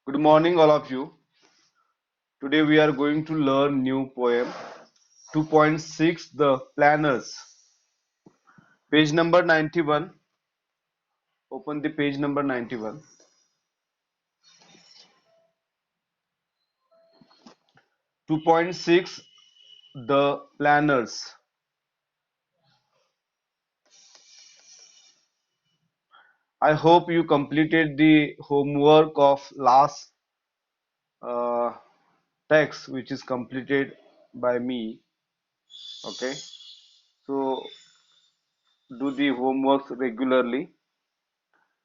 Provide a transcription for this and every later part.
Good morning, all of you. Today we are going to learn new poem 2.6 The Planners. Page number 91. Open the page number 91. 2.6 The Planners. I hope you completed the homework of last uh, text which is completed by me. Okay. So do the homework regularly.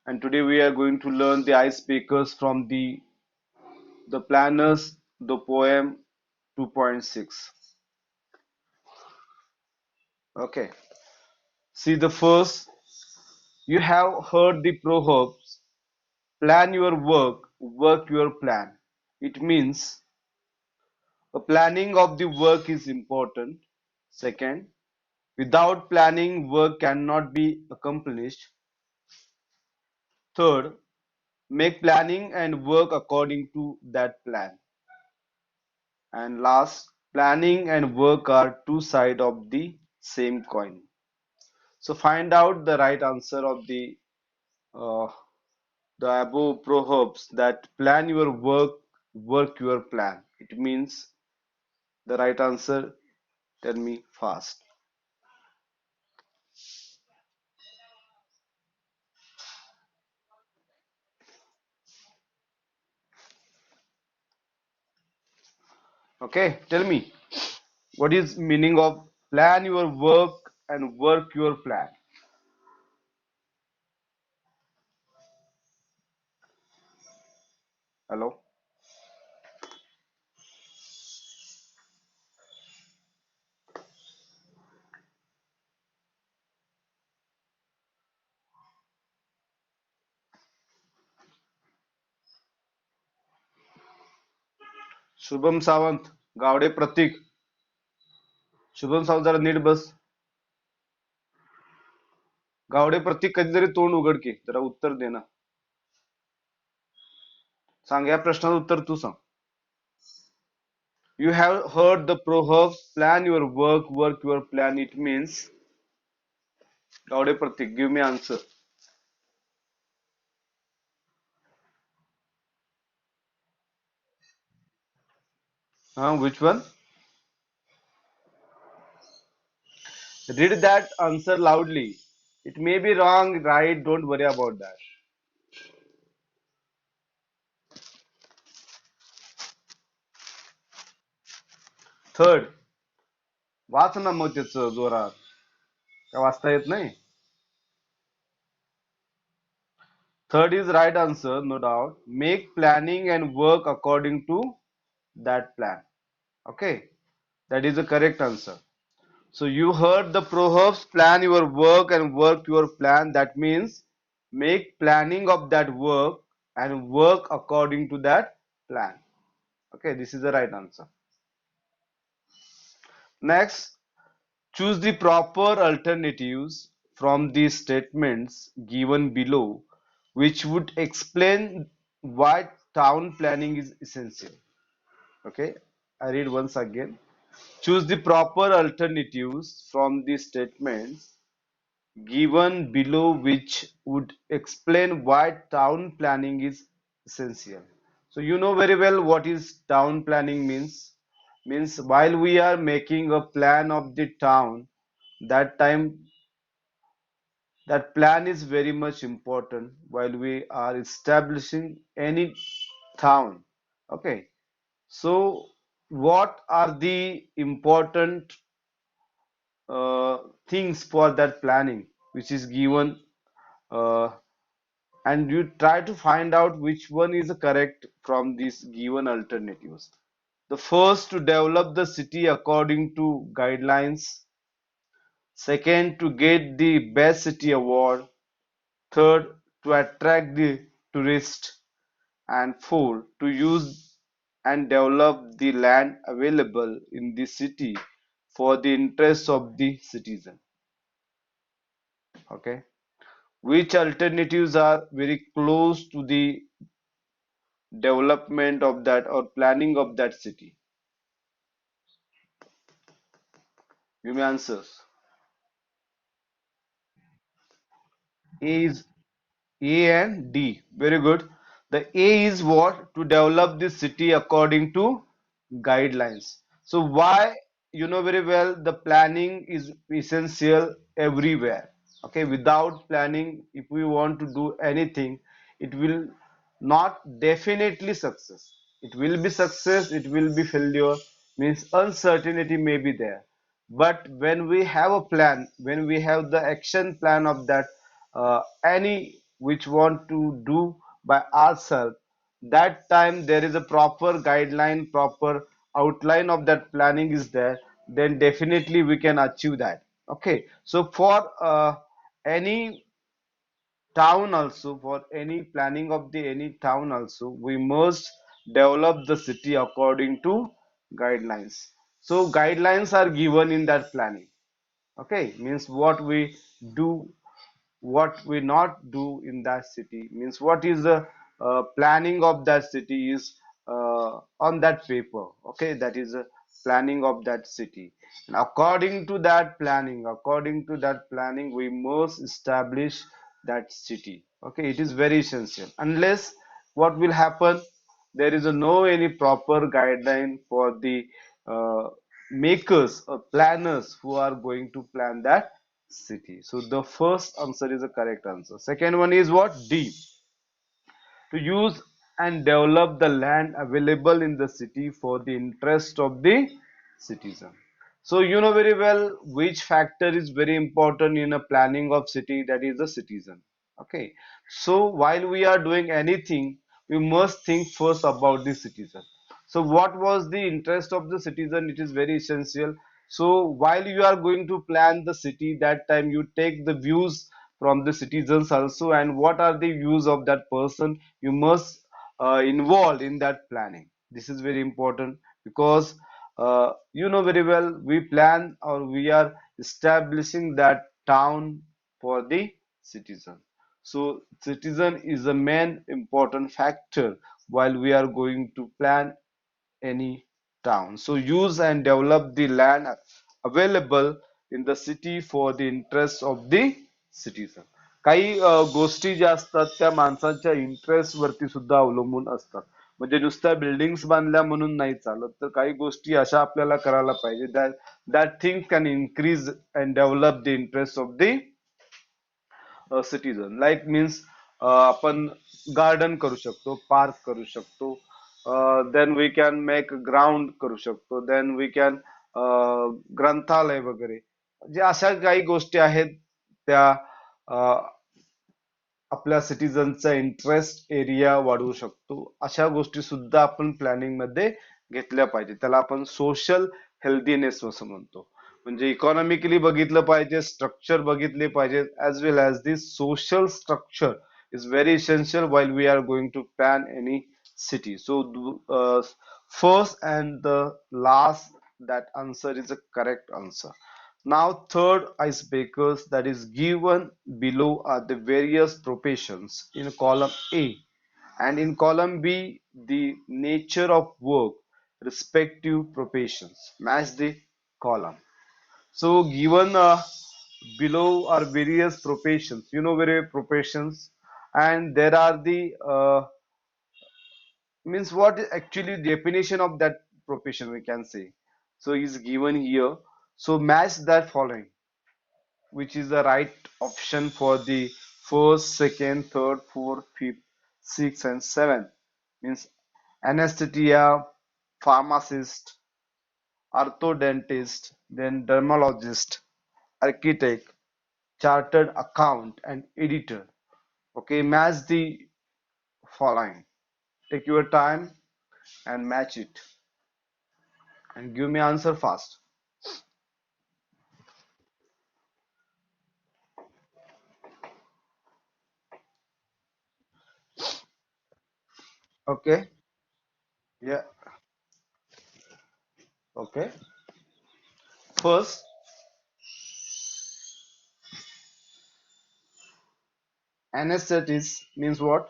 And today we are going to learn the ice speakers from the planners, the poem 2.6. Okay. See the first, you have heard the proverbs, plan your work, work your plan. It means a planning of the work is important. Second, without planning, work cannot be accomplished. Third, make planning and work according to that plan. And last, planning and work are two sides of the same coin. So find out the right answer of uh, the above proverbs that plan your work, work your plan. It means the right answer. Tell me fast. Okay, tell me what is meaning of plan your work and work your plan. Hello, Shubham Sawant, Gawde प्रतीक. शुभम सावंत जरा NEET बस. गावडे प्रतीक कधीतरी तोंड उघड की जरा उत्तर दे ना. सांग या प्रश्नाचं उत्तर तू सांग. You have heard the proverbs, plan your work, work your plan. It means, Gaude Pratik, give me answer. Which one? Read that answer loudly. It may be wrong, right? Don't worry about that. Third, watch ना मग त्याचं जोरात. काय वाचता येत नाही? Third is right answer, no doubt. Make planning and work according to that plan. Okay, that is the correct answer. So you heard the proverbs, plan your work and work your plan. That means make planning of that work and work according to that plan. Okay, this is the right answer. Next, choose the proper alternatives from the statements given below, which would explain why town planning is essential. Okay, I read once again. Choose the proper alternatives from the statements given below which would explain why town planning is essential. So you know very well what is town planning means. Means while we are making a plan of the town, that time that plan is very much important while we are establishing any town. Okay. So what are the important uh, things for that planning which is given uh, and you try to find out which one is correct from these given alternatives. The first, to develop the city according to guidelines. Second, to get the best city award. Third, to attract the tourist. And four, to use and develop the land available in the city for the interest of the citizen. Okay, which alternatives are very close to the development of that or planning of that city? Give me answers. A is A and D. Very good. The A is what? To develop the city according to guidelines. So why, you know very well, the planning is essential everywhere. Okay, without planning, if we want to do anything, it will not definitely success. It will be success, it will be failure, means uncertainty may be there. But when we have a plan, when we have the action plan of that any which want to do by ourselves, that time there is a proper guideline, proper outline of that planning is there, then definitely we can achieve that. Okay, so for any town also, for any planning of the any town also, we must develop the city according to guidelines. So guidelines are given in that planning. Okay, means what we do, what we not do in that city, means what is the planning of that city is on that paper. Okay, that is a planning of that city, and according to that planning we must establish that city. Okay, it is very essential. Unless what will happen, there is a no any proper guideline for the uh, makers or planners who are going to plan that city. So the first answer is the correct answer. Second one is what? D. To use and develop the land available in the city for the interest of the citizen. So you know very well which factor is very important in a planning of city, that is the citizen. Okay. So while we are doing anything, we must think first about the citizen. So what was the interest of the citizen? It is very essential. So while you are going to plan the city, that time you take the views from the citizens also, and what are the views of that person, you must involve in that planning. This is very important because you know very well we plan or we are establishing that town for the citizen. So citizen is the main important factor while we are going to plan any town. So use and develop the land available in the city for the interest of the citizen. काही गोष्टी ज्या असतात त्या माणसांच्या interest वरती सुद्धा अवलंबून असतात. म्हणजे नुसत्या बिल्डिंग्स बांधल्या म्हणून नाही चालत, तर काही गोष्टी अशा आपल्याला करायला पाहिजे that that thing can increase and develop the interest of the citizen. Like means आपण गार्डन करू शकतो, पार्क करू शकतो, then we can make ground करू शकतो, देन वी कॅन ग्रंथालय वगैरे, जे अशा काही गोष्टी आहेत त्या आपल्या सिटीजनचा इंटरेस्ट एरिया वाढवू शकतो. अशा गोष्टी सुद्धा आपण प्लॅनिंग मध्ये घेतल्या पाहिजे. त्याला आपण सोशल हेल्दीनेस असं म्हणतो. म्हणजे इकॉनॉमिकली बघितलं पाहिजे, स्ट्रक्चर बघितले पाहिजे, as well as the social structure is very essential while we are going to plan any city. So first and the last, that answer is a correct answer. Now, third icebreakers that is given below are the various professions in column A, and in column B, the nature of work, respective professions. Match the column. So, given below are various professions, you know, various professions, and there are the means what is actually definition of that profession we can say. So, is given here. So, match that following, which is the right option for the first, second, third, fourth, fifth, sixth, and seventh. Means anesthesia, pharmacist, orthodontist, then dermatologist, architect, chartered account, and editor. Okay, match the following. Take your time and match it, and give me answer fast. Okay. Yeah. Okay. First, anesthetist means what?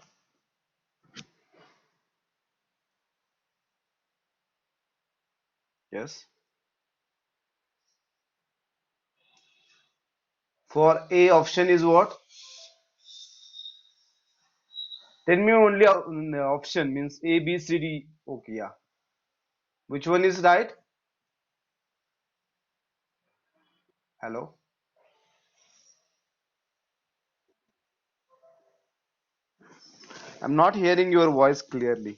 Yes. For A option is what? Tell me only option means A, B, C, D. Okay, yeah. Which one is right? Hello. I'm not hearing your voice clearly.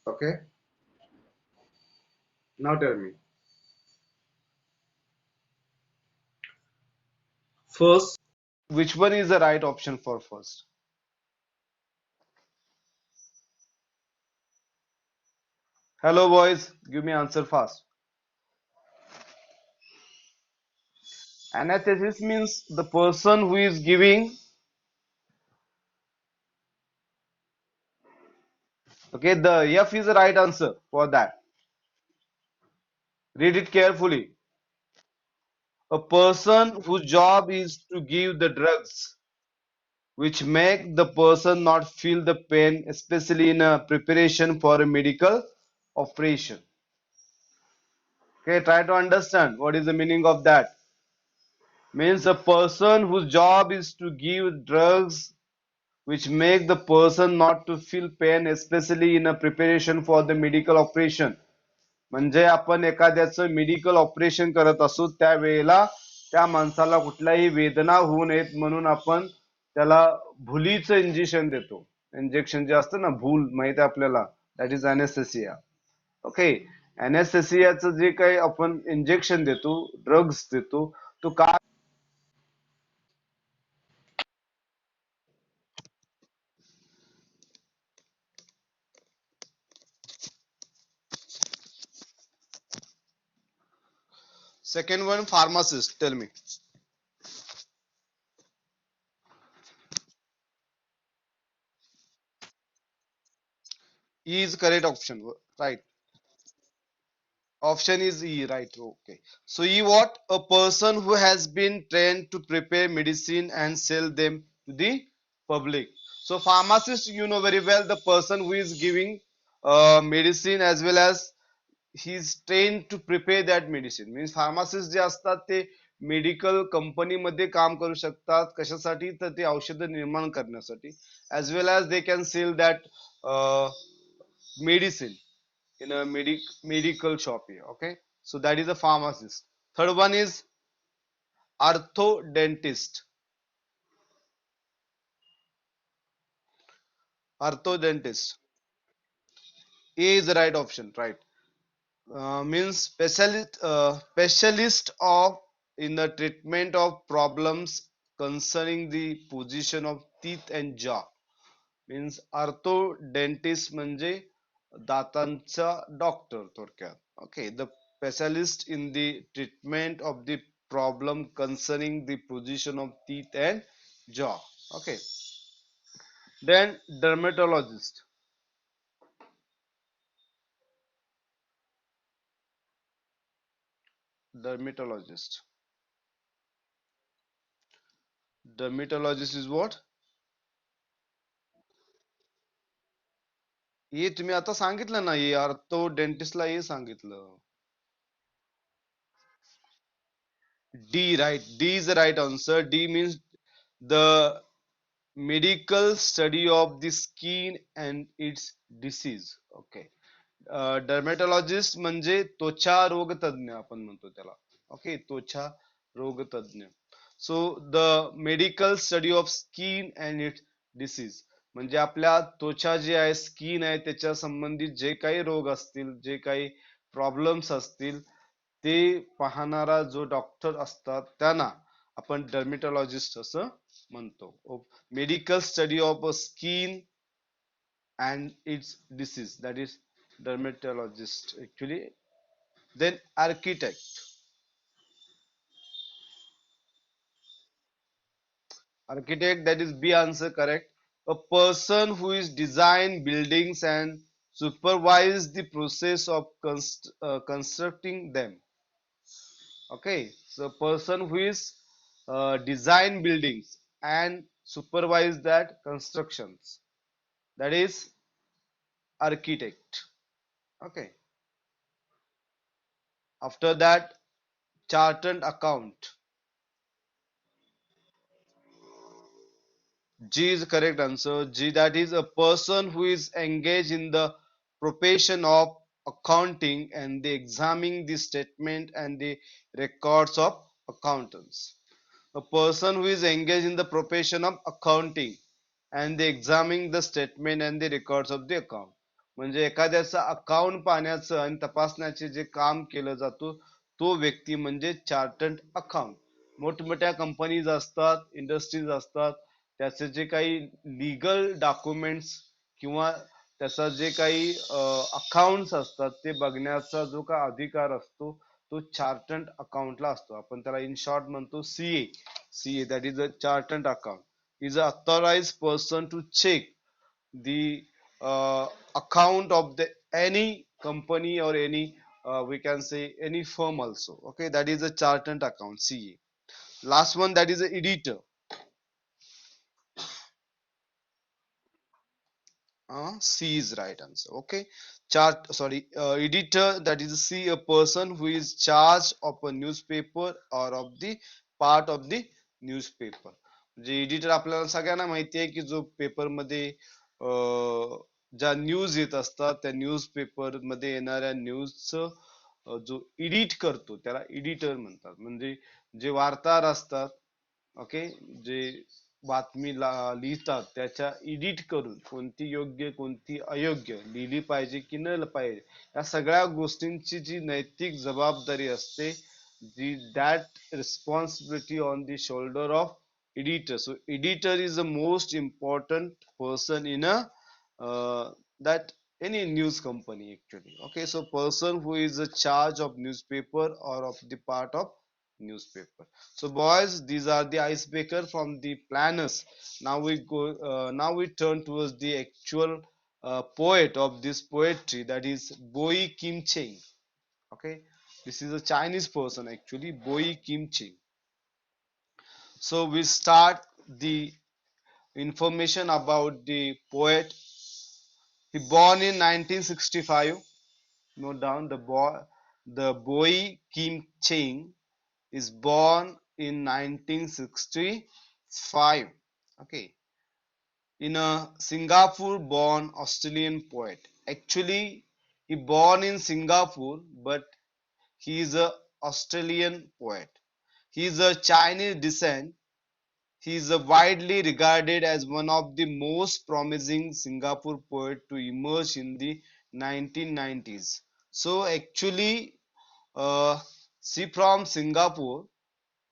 Okay. Now tell me. First, which one is the right option for first? Hello, boys. Give me answer fast. Anesthesis means the person who is giving. Okay, the F is the right answer for that. Read it carefully. A person whose job is to give the drugs which make the person not feel the pain, especially in a preparation for a medical operation. Okay, try to understand what is the meaning of that. Means a person whose job is to give drugs which make the person not to feel pain, especially in a preparation for the medical operation. म्हणजे आपण एखाद्याचं medical operation करत असू त्यावेळेला त्या माणसाला कुठल्याही वेदना होऊ नयेत म्हणून आपण त्याला भुलीचं इंजेक्शन देतो. इंजेक्शन जे असतं ना भूल माहित आहे आपल्याला, दॅट इज अनेस्थेसिया. ओके. अनेस्थेसियाचं जे काही आपण इंजेक्शन देतो, ड्रग्स देतो, तो का. Second one, pharmacist. Tell me. E is correct option. Right. Option is E, right? Okay. So E what? A person who has been trained to prepare medicine and sell them to the public. So pharmacist, you know very well, the person who is giving medicine as well as he is trained to prepare that medicine. Means pharmacist जे असतात ते medical कंपनीमध्ये काम करू शकतात. कशासाठी? तर ते औषधं निर्माण करण्यासाठी. As well as they can sell that medicine in a medical shop here. Okay, so that is a pharmacist. Third one is orthodontist. Orthodontist. A is the right option, right? Means specialist of in the treatment of problems concerning the position of teeth and jaw. Means orthodontist म्हणजे दातांचा doctor थोडक्यात. Okay, the specialist in the treatment of the problem concerning the position of teeth and jaw. Okay, then dermatologist. Dermatologist. Dermatologist is what? हे तुम्ही आता सांगितलं ना, हे ortho डेंटिस्टला हे सांगितलं. D, right? D is the right answer. D means the medical study of the skin and its disease. Okay. डर्मेटॉलॉजिस्ट म्हणजे त्वचा रोग तज्ञ आपण म्हणतो त्याला. ओके, त्वचा रोग तज्ञ. So the medical study of skin and it's disease म्हणजे आपल्या त्वचा जे आहे, स्किन आहे, त्याच्या संबंधित जे काही रोग असतील, जे काही प्रॉब्लेम्स असतील, ते पाहणारा जो डॉक्टर असतात त्यांना आपण डर्मेटॉलॉजिस्ट असं म्हणतो. Medical study of skin and its disease, that is dermatologist actually. Then architect, that is B answer, correct. A person who is design buildings and supervise the process of constructing them. Okay, so person who is design buildings and supervise that constructions. that is architect. Okay. After that, chartered account. G is the correct answer. G, that is a person who is engaged in the profession of accounting and the examining the statement and the records of accountants. A person who is engaged in the profession of accounting and the examining the statement and the records of the account. म्हणजे एखाद्याचं account पाहण्याचं आणि तपासण्याचे जे काम केलं जातो तो व्यक्ती म्हणजे chartered account. मोठमोठ्या कंपनीज असतात, इंडस्ट्रीज असतात, त्याचे जे काही लिगल डॉक्युमेंट्स किंवा त्याचा जे काही अकाउंट्स असतात ते बघण्याचा जो का अधिकार असतो तो चार्टर्ड अकाउंटला असतो. आपण त्याला इन शॉर्ट म्हणतो CA. CA, that is a chartered account, is an authorized person to check the account of the any company or any we can say any firm also. Okay, that is a chartered account, CA. Last one, that is a editor. C is right answer. Okay, editor, that is C, a person who is charged of a newspaper or of the part of the newspaper. J editor आपल्याला सगळ्यांना माहिती आहे की जो paper मध्ये ज्या news येत असतात त्या न्यूज पेपर मध्ये येणाऱ्या न्यूजचं जो एडिट करतो त्याला एडिटर म्हणतात. म्हणजे जे वार्ताहर असतात, ओके, जे बातमी लिहितात त्याच्या एडिट करून कोणती योग्य कोणती अयोग्य लिहिली पाहिजे की न पाहिजे या सगळ्या गोष्टींची जी नैतिक जबाबदारी असते, जी that responsibility on the shoulder of editor. So editor is the most important person in a that any news company actually. Okay, so person who is in charge of newspaper or of the part of newspaper. So boys, these are the icebreaker from the planners. Now we turn towards the actual poet of this poetry, that is Boi Kim Cheng. Okay, this is a Chinese person actually, Boi Kim Cheng. So we start the information about the poet. He born in 1965. Note down the boy Kim Cheng is born in 1965. Okay, in a Singapore born Australian poet. Actually, he born in Singapore, but he is a Australian poet. He is a Chinese descent. He is widely regarded as one of the most promising Singapore poets to emerge in the 1990s. So actually, she from Singapore,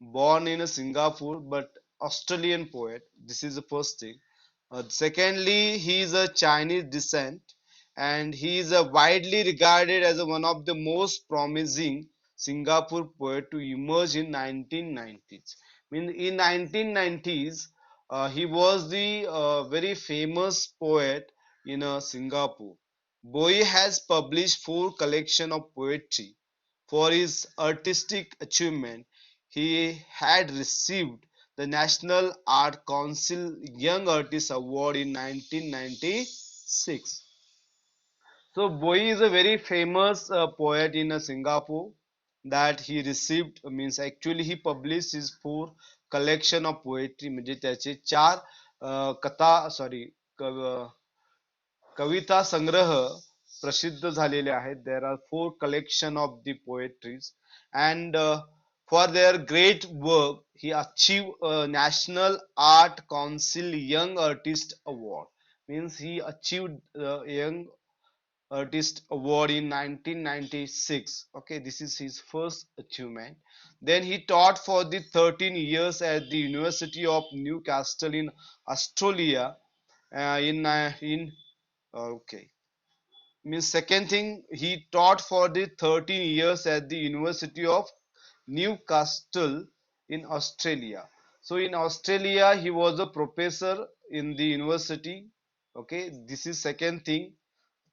born in a Singapore, but Australian poet. This is the first thing. Secondly, he is a Chinese descent, and he is widely regarded as one of the most promising Singapore poet to emerge in 1990s. In 1990s, he was the very famous poet in Singapore. Bowie has published four collections of poetry. For his artistic achievement, he had received the National Art Council Young Artist Award in 1996. So Bowie is a very famous poet in Singapore that he received, means actually he published his four collection of poetry, म्हणजे त्याचे चार कथा sorry कविता संग्रह प्रसिद्ध झालेले आहेत. There are four collection of the poetries and for their great work he achieve National Art Council young artist award. Means he achieved young artist award in 1996. Okay, this is his first achievement. Then he taught for the 13 years at the University of Newcastle in Australia. In okay, means second thing, he taught for the 13 years at the University of Newcastle in Australia. So in Australia he was a professor in the university. Okay, this is second thing.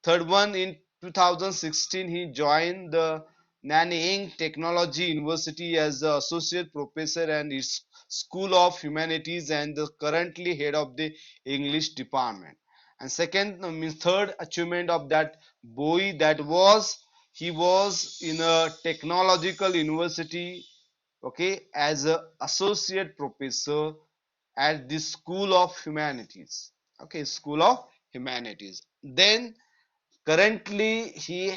Third one, in 2016 he joined the Nanyang Technology University as the associate professor and its School of Humanities and the currently head of the English department. And second, means third achievement of that boy, that was he was in a technological university, okay, as a associate professor at the School of Humanities. Okay, School of Humanities. Then currently he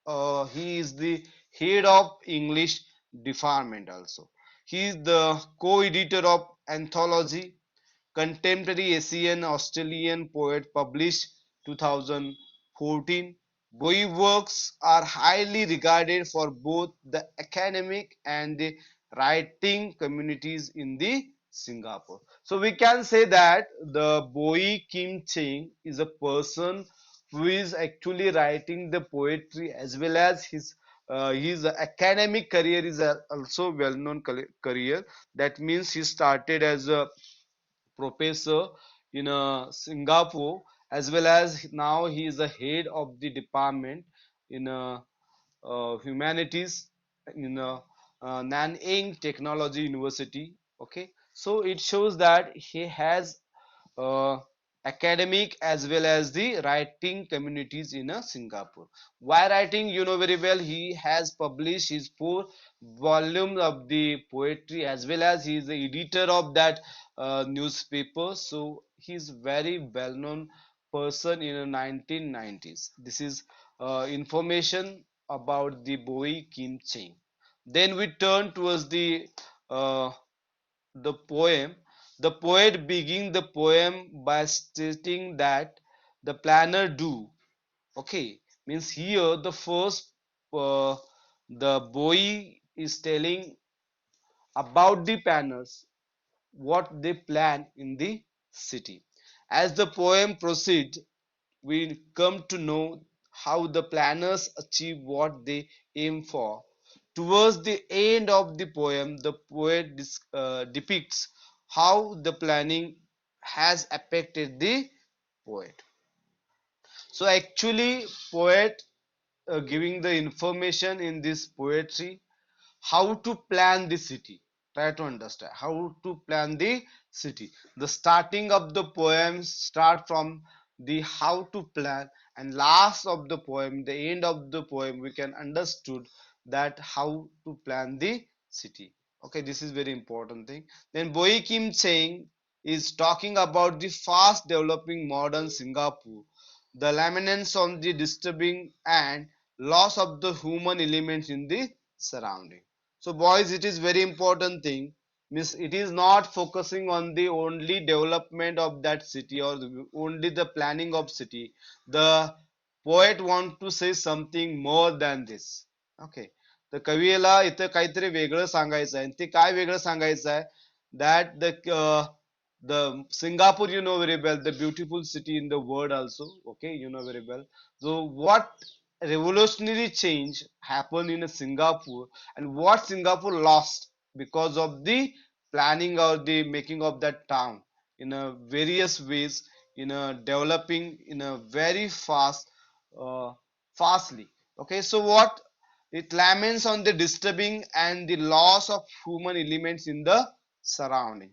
is the head of English department also. He is the co-editor of anthology Contemporary Asian Australian Poet published 2014. Bowie works are highly regarded for both the academic and the writing communities in the Singapore. So we can say that the Bowie Kim Cheng is a person who is actually writing the poetry, as well as his academic career is also well known career. That means he started as a professor in Singapore, as well as now he is the head of the department in humanities in Nanyang Technology University. Okay, so it shows that he has uh, academic as well as the writing communities in Singapore. Why writing? You know very well, he has published his 4 volumes of the poetry, as well as he is the editor of that newspaper. So he is very well known person in the 1990s. This is information about the Bowie Kim Cheng. Then we turn towards uh, the poem. The poet begins the poem by stating that the planner do. Okay, means here the first the boy is telling about the planners, what they plan in the city. As the poem proceeds, we come to know how the planners achieve what they aim for. Towards the end of the poem, the poet depicts how the planning has affected the poet. So actually, poet giving the information in this poetry how to plan the city. Try to understand how to plan the city. The starting of the poem start from the how to plan, and last of the poem, the end of the poem, we can understood that how to plan the city. Okay, this is very important thing. Then Boy Kim Cheng is talking about the fast developing modern Singapore, the laments on the disturbing and loss of the human elements in the surrounding. So boys, it is very important thing. Means it is not focusing on the only development of that city or only the planning of city. The poet want to say something more than this. Okay. तर कवीला इथं काहीतरी वेगळं सांगायचं आहे. ते काय वेगळं सांगायचं आहे? That the Singapore, you know very well, the beautiful city in the world also. Okay, you know very well. So what revolutionary change happened in Singapore, and what Singapore lost because of the planning or the making of that town in a various ways, in a developing in a very uh, fastly. Okay, so what it laments on the disturbing and the loss of human elements in the surrounding.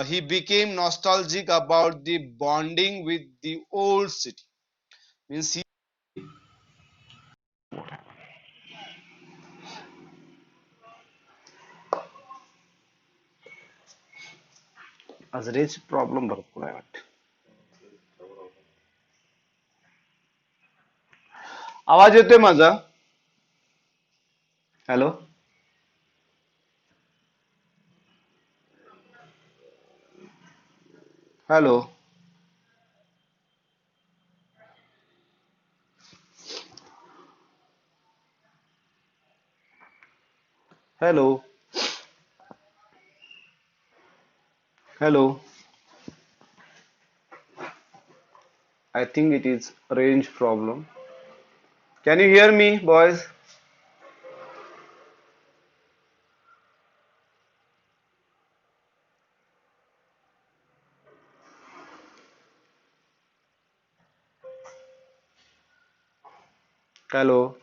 He became nostalgic about the bonding with the old city. Means he आज range problem भरपूर आहे वाटतं. आवाज येतोय माझा? Hello, hello, hello, hello. I think it is range problem. Can you hear me, boys? Hello.